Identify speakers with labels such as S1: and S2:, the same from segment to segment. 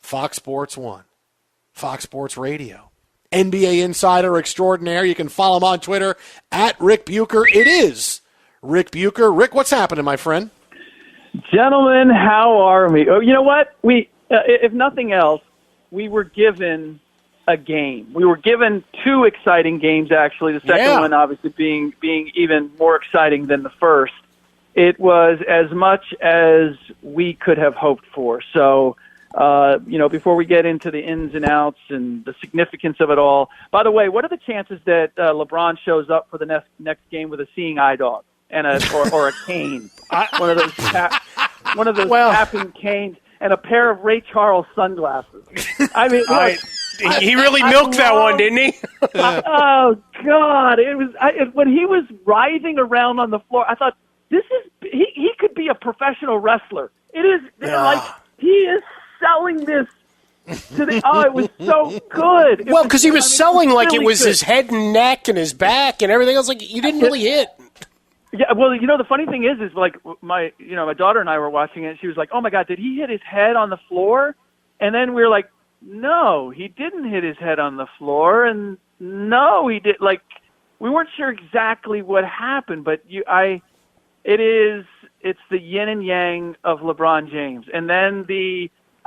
S1: Fox Sports 1, Fox Sports Radio, NBA Insider Extraordinaire. You can follow him on Twitter at Ric Bucher. It is Ric Bucher. Rick, what's happening, my friend?
S2: Gentlemen, how are we? Oh, you know what? If nothing else, we were given a game. We were given two exciting games, actually. The second one, obviously, being even more exciting than the first. It was as much as we could have hoped for. So, before we get into the ins and outs and the significance of it all, by the way, what are the chances that LeBron shows up for the next game with a seeing eye dog and or a cane, one of those tapping canes, and a pair of Ray Charles sunglasses? I mean,
S3: he really milked that one, didn't he?
S2: Oh God! It was when he was writhing around on the floor. I thought he could be a professional wrestler. It is like he is selling this to the. Oh, it was so good.
S3: Well, because he was selling like it was his head and neck and his back and everything else. Like you didn't really hit.
S2: Yeah, well, the funny thing is like my daughter and I were watching it, and she was like, "Oh my God, did he hit his head on the floor?" And then we were like, "No, he didn't hit his head on the floor," and no, he did. Like we weren't sure exactly what happened, but it's the yin and yang of LeBron James, and then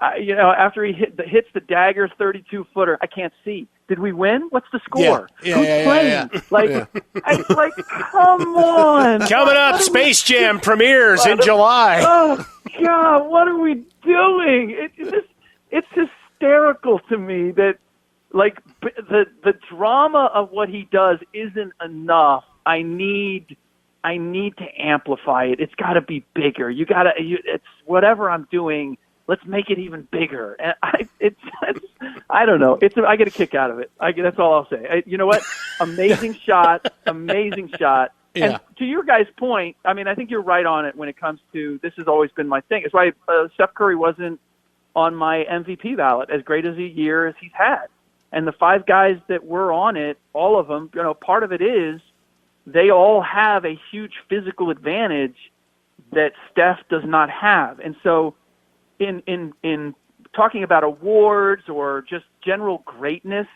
S2: after he hits the dagger 32-footer, I can't see. Did we win? What's the score? Who's playing? Like, come on.
S3: Coming up, Space Jam premieres in July.
S2: Oh, God, what are we doing? It's hysterical to me that, like, the drama of what he does isn't enough. I need to amplify it. It's got to be bigger. It's whatever I'm doing. Let's make it even bigger. And I don't know. I get a kick out of it. That's all I'll say. You know what? Amazing shot. Yeah. And to your guys' point, I mean, I think you're right on it when it comes to this has always been my thing. It's why Steph Curry wasn't on my MVP ballot, as great as a year as he's had. And the five guys that were on it, all of them, part of it is they all have a huge physical advantage that Steph does not have. And so in talking about awards or just general greatness,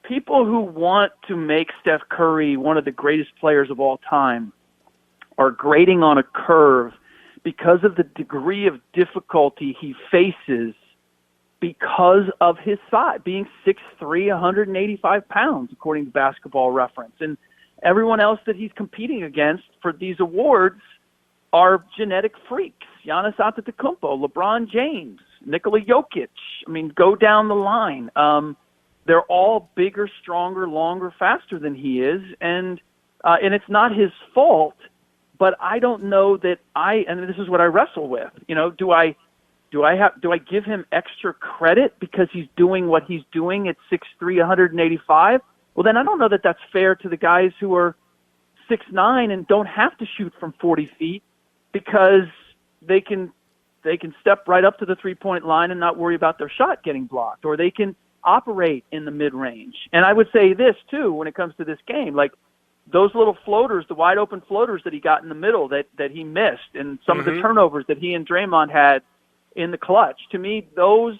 S2: people who want to make Steph Curry one of the greatest players of all time are grading on a curve because of the degree of difficulty he faces because of his size, being 6'3", 185 pounds, according to Basketball Reference. And everyone else that he's competing against for these awards are genetic freaks. Giannis Antetokounmpo, LeBron James, Nikola Jokic. I mean, go down the line. They're all bigger, stronger, longer, faster than he is, and it's not his fault. But I don't know that and this is what I wrestle with. Do I give him extra credit because he's doing what he's doing at 6'3", 185? Well, then I don't know that that's fair to the guys who are 6'9" and don't have to shoot from 40 feet because they can step right up to the three-point line and not worry about their shot getting blocked, or they can operate in the mid-range. And I would say this, too, when it comes to this game, like those little floaters, the wide-open floaters that he got in the middle that he missed, and some of the turnovers that he and Draymond had in the clutch, to me, those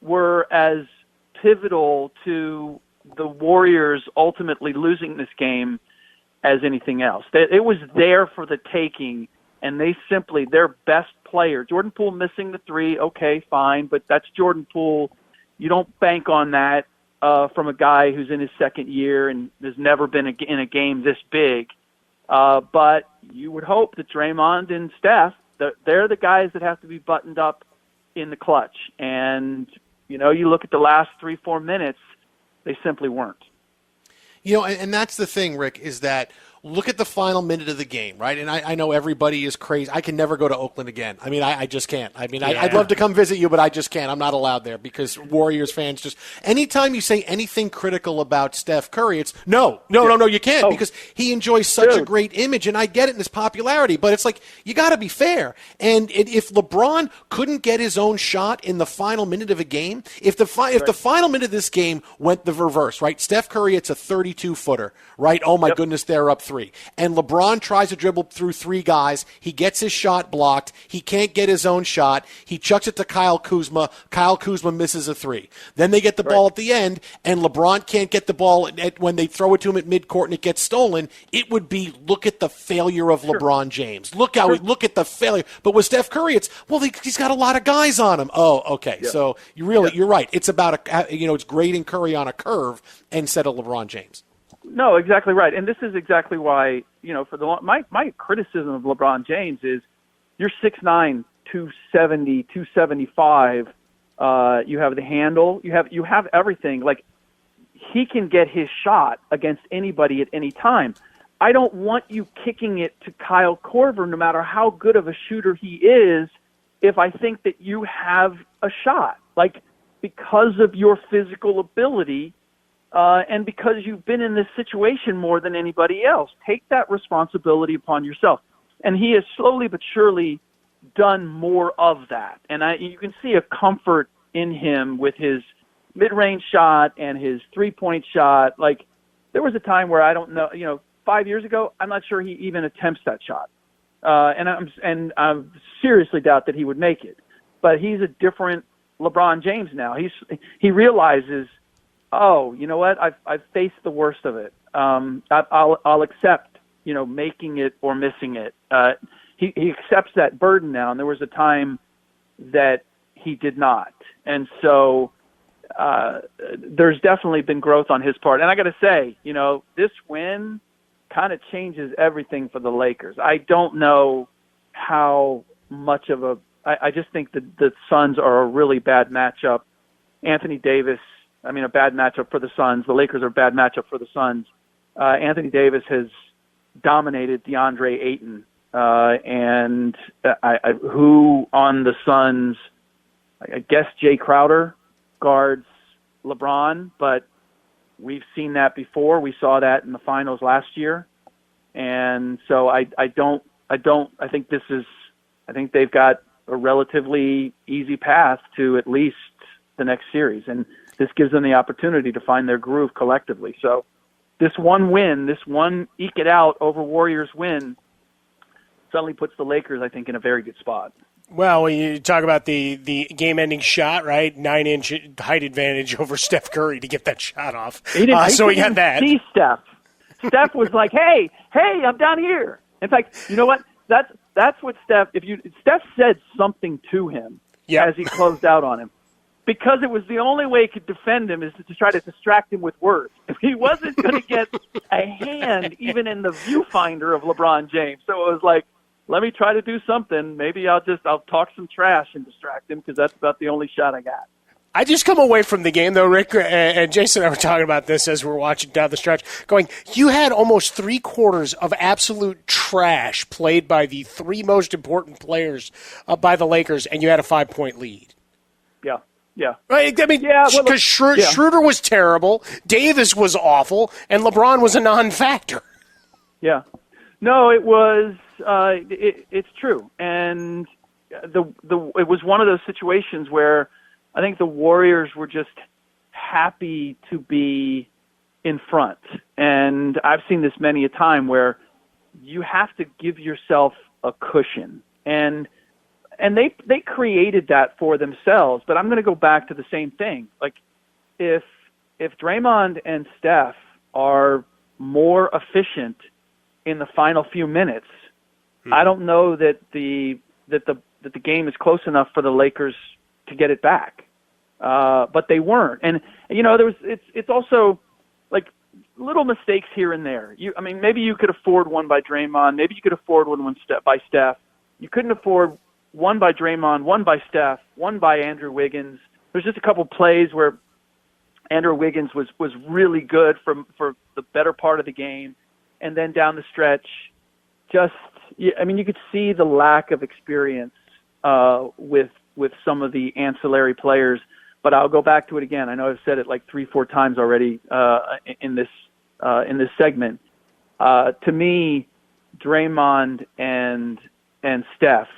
S2: were as pivotal to the Warriors ultimately losing this game as anything else. It was there for the taking, and their best player, Jordan Poole missing the three, okay, fine, but that's Jordan Poole. You don't bank on that from a guy who's in his second year and has never been in a game this big. But you would hope that Draymond and Steph, they're the guys that have to be buttoned up in the clutch. And, you look at the last 3-4 minutes, they simply weren't.
S1: And that's the thing, Rick, is that look at the final minute of the game, right? And I know everybody is crazy. I can never go to Oakland again. I mean, I just can't. I mean, I'd love to come visit you, but I just can't. I'm not allowed there because Warriors fans just – anytime you say anything critical about Steph Curry, it's no, you can't because he enjoys such a great image, and I get it in his popularity, but it's like you got to be fair. And if LeBron couldn't get his own shot in the final minute of a game, if the final minute of this game went the reverse, right? Steph Curry, it's a 32-footer, right? Oh, my goodness, they're up 3. three. And LeBron tries to dribble through three guys. He gets his shot blocked. He can't get his own shot. He chucks it to Kyle Kuzma. Kyle Kuzma misses a three. Then they get the ball at the end, and LeBron can't get the ball when they throw it to him at midcourt and it gets stolen. It would be, look at the failure of LeBron James. Look at the failure. But with Steph Curry, it's, well, he's got a lot of guys on him. Oh, okay. Yeah. So you're right. It's about it's grading Curry on a curve instead of LeBron James.
S2: No, exactly right. And this is exactly why, for my criticism of LeBron James is you're 6'9", 270, 275. You have the handle. You have everything. Like, he can get his shot against anybody at any time. I don't want you kicking it to Kyle Korver, no matter how good of a shooter he is, if I think that you have a shot. Like, because of your physical ability, and because you've been in this situation more than anybody else, take that responsibility upon yourself. And he has slowly but surely done more of that. And you can see a comfort in him with his mid-range shot and his three-point shot. Like, there was a time where I don't know, 5 years ago, I'm not sure he even attempts that shot. And I seriously doubt that he would make it. But he's a different LeBron James now. He realizes, oh, you know what? I've faced the worst of it. I'll accept, making it or missing it. He accepts that burden now, and there was a time that he did not. And so there's definitely been growth on his part. And I got to say, this win kind of changes everything for the Lakers. I don't know how much of I just think that the Suns are a really bad matchup. Anthony Davis, a bad matchup for the Suns. The Lakers are a bad matchup for the Suns. Anthony Davis has dominated DeAndre Ayton. And who on the Suns, I guess Jay Crowder guards LeBron, but we've seen that before. We saw that in the finals last year. And so I think they've got a relatively easy path to at least the next series. And this gives them the opportunity to find their groove collectively. So this one win, this one eke it out over Warriors win, suddenly puts the Lakers, I think, in a very good spot.
S3: Well, when you talk about the game-ending shot, right? 9-inch height advantage over Steph Curry to get that shot off.
S2: He didn't
S3: had that.
S2: See Steph. Steph was like, "Hey, I'm down here." In fact, you know what? That's what Steph. Steph said something to him as he closed out on him, because it was the only way he could defend him is to try to distract him with words. He wasn't going to get a hand even in the viewfinder of LeBron James. So it was like, let me try to do something. Maybe I'll talk some trash and distract him, because that's about the only shot I got.
S3: I just come away from the game, though, Rick, and Jason and I were talking about this as we're watching down the stretch, going, you had almost 3/4 of absolute trash played by the three most important players by the Lakers, and you had a 5-point lead.
S2: Yeah.
S3: Right? Because Schroeder was terrible, Davis was awful, and LeBron was a non-factor.
S2: Yeah. No, it was. It's true, and it was one of those situations where I think the Warriors were just happy to be in front, and I've seen this many a time where you have to give yourself a cushion, and they created that for themselves. But I'm going to go back to the same thing. Like, if Draymond and Steph are more efficient in the final few minutes, I don't know that the game is close enough for the Lakers to get it back. But they weren't. And it's also like little mistakes here and there. Maybe you could afford one by Draymond, maybe you could afford one by Steph. You couldn't afford one by Draymond, one by Steph, one by Andrew Wiggins. There's just a couple plays where Andrew Wiggins was really good for the better part of the game. And then down the stretch, you could see the lack of experience with some of the ancillary players. But I'll go back to it again. I know I've said it like 3-4 times already in this segment. To me, Draymond and Steph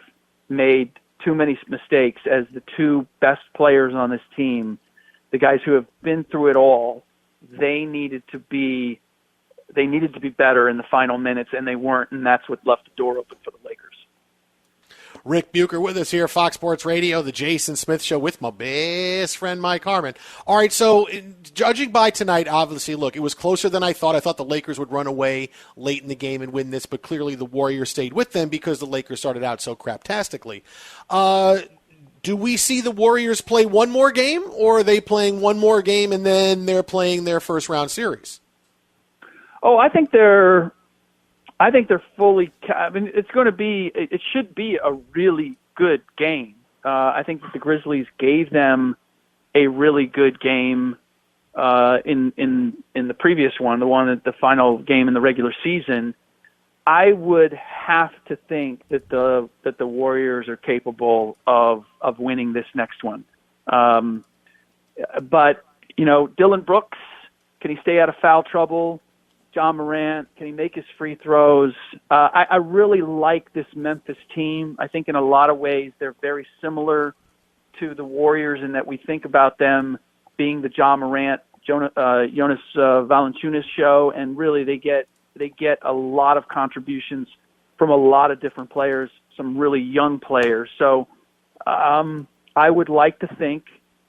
S2: made too many mistakes as the two best players on this team, the guys who have been through it all. They needed to be they needed to be better in the final minutes, and they weren't, and that's what left the door open for the Lakers.
S1: Ric Bucher with us here, Fox Sports Radio, the Jason Smith Show with my best friend Mike Harmon. All right, so judging by tonight, obviously, look, it was closer than I thought. I thought the Lakers would run away late in the game and win this, but clearly the Warriors stayed with them because the Lakers started out so craptastically. Do we see the Warriors play one more game, or are they playing one more game and then they're playing their first-round series?
S2: Oh, I think they're fully. I mean, it should be a really good game. I think that the Grizzlies gave them a really good game in the previous one, the final game in the regular season. I would have to think that the Warriors are capable of winning this next one. But Dylan Brooks, can he stay out of foul trouble? John Morant, can he make his free throws? I really like this Memphis team. I think in a lot of ways they're very similar to the Warriors in that we think about them being the John Morant, Jonas Valanciunas show, and really they get a lot of contributions from a lot of different players, some really young players. So I would like to think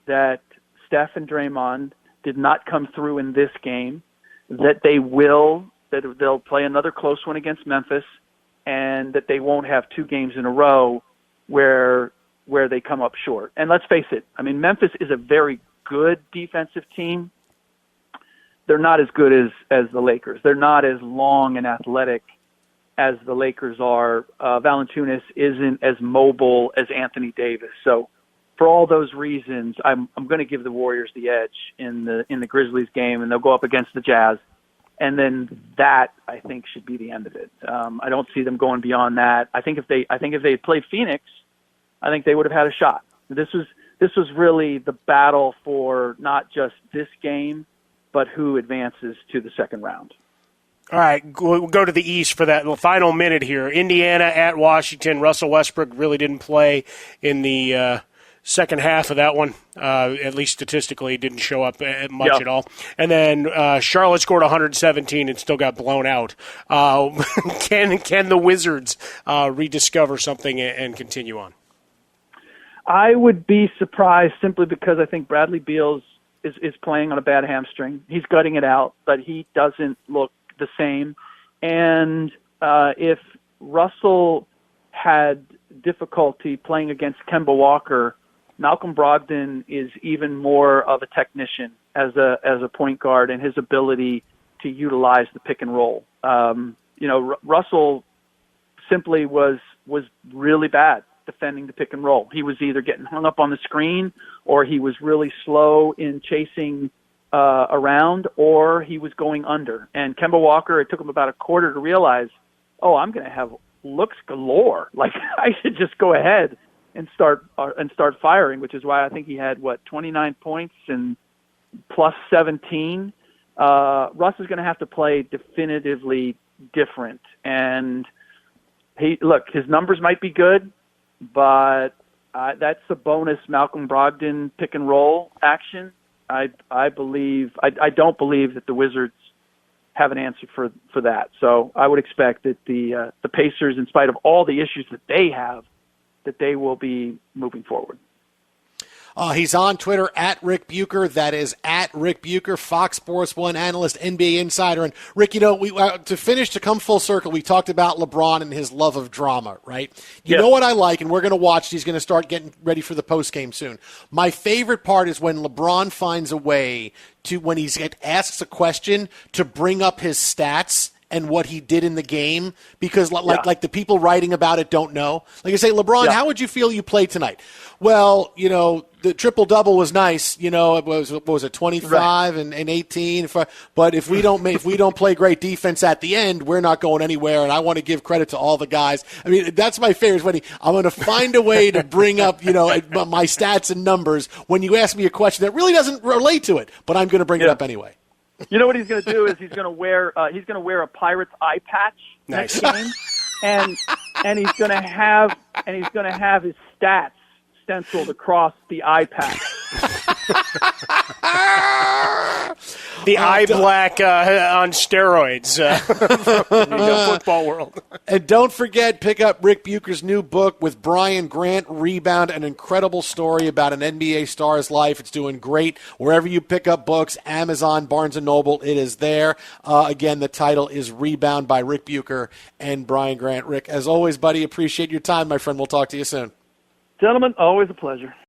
S2: that Steph and Draymond did not come through in this game, that they'll play another close one against Memphis, and that they won't have two games in a row where they come up short. And let's face it, I mean, Memphis is a very good defensive team. They're not as good as the Lakers. They're not as long and athletic as the Lakers are. Valanciunas isn't as mobile as Anthony Davis. So for all those reasons, I'm going to give the Warriors the edge in the Grizzlies game, and they'll go up against the Jazz. And then that, I think, should be the end of it. I don't see them going beyond that. I think if they had played Phoenix, I think they would have had a shot. This was really the battle for not just this game, but who advances to the second round.
S3: All right, we'll go to the East for that final minute here. Indiana at Washington. Russell Westbrook really didn't play in the second half of that one. At least statistically, didn't show up much at all. And then Charlotte scored 117 and still got blown out. Can the Wizards rediscover something and continue on?
S2: I would be surprised simply because I think Bradley Beal is playing on a bad hamstring. He's gutting it out, but he doesn't look the same. And if Russell had difficulty playing against Kemba Walker, Malcolm Brogdon is even more of a technician as a point guard and his ability to utilize the pick and roll. Russell simply was really bad defending the pick and roll. He was either getting hung up on the screen, or he was really slow in chasing around, or he was going under. And Kemba Walker, it took him about a quarter to realize, I'm going to have looks galore. Like, I should just go ahead and start firing, which is why I think he had 29 points and plus 17. Russ is going to have to play definitively different, and his numbers might be good, but that's a bonus Malcolm Brogdon pick and roll action. I don't believe that the Wizards have an answer for that. So I would expect that the Pacers, in spite of all the issues that they have, that they will be moving forward.
S1: He's on Twitter at Ric Bucher. That is at Ric Bucher, Fox Sports 1 analyst, NBA insider. And Rick, to come full circle, we talked about LeBron and his love of drama, right? You know what I like, and we're going to watch. He's going to start getting ready for the postgame soon. My favorite part is when LeBron finds a way to, when he asks a question, to bring up his stats and what he did in the game, because like the people writing about it don't know. Like I say, LeBron, how would you feel you played tonight? Well, the triple-double was nice. It was, what was it, 25 and 18? But if we don't play great defense at the end, we're not going anywhere, and I want to give credit to all the guys. I mean, that's my favorite. When I'm going to find a way to bring up, my stats and numbers when you ask me a question that really doesn't relate to it, but I'm going to bring it up anyway.
S2: You know what he's going to do is he's going to wear a Pirates eye patch next game, and he's going to have his stats stenciled across the eye patch.
S3: the eye black on steroids from the football world.
S1: And don't forget, pick up Ric Bucher's new book with Brian Grant, Rebound, an incredible story about an NBA star's life. It's doing great wherever you pick up books, Amazon, Barnes & Noble, it is there. Again, the title is Rebound by Ric Bucher and Brian Grant. Rick, as always, buddy, appreciate your time, my friend. We'll talk to you soon.
S2: Gentlemen, always a pleasure.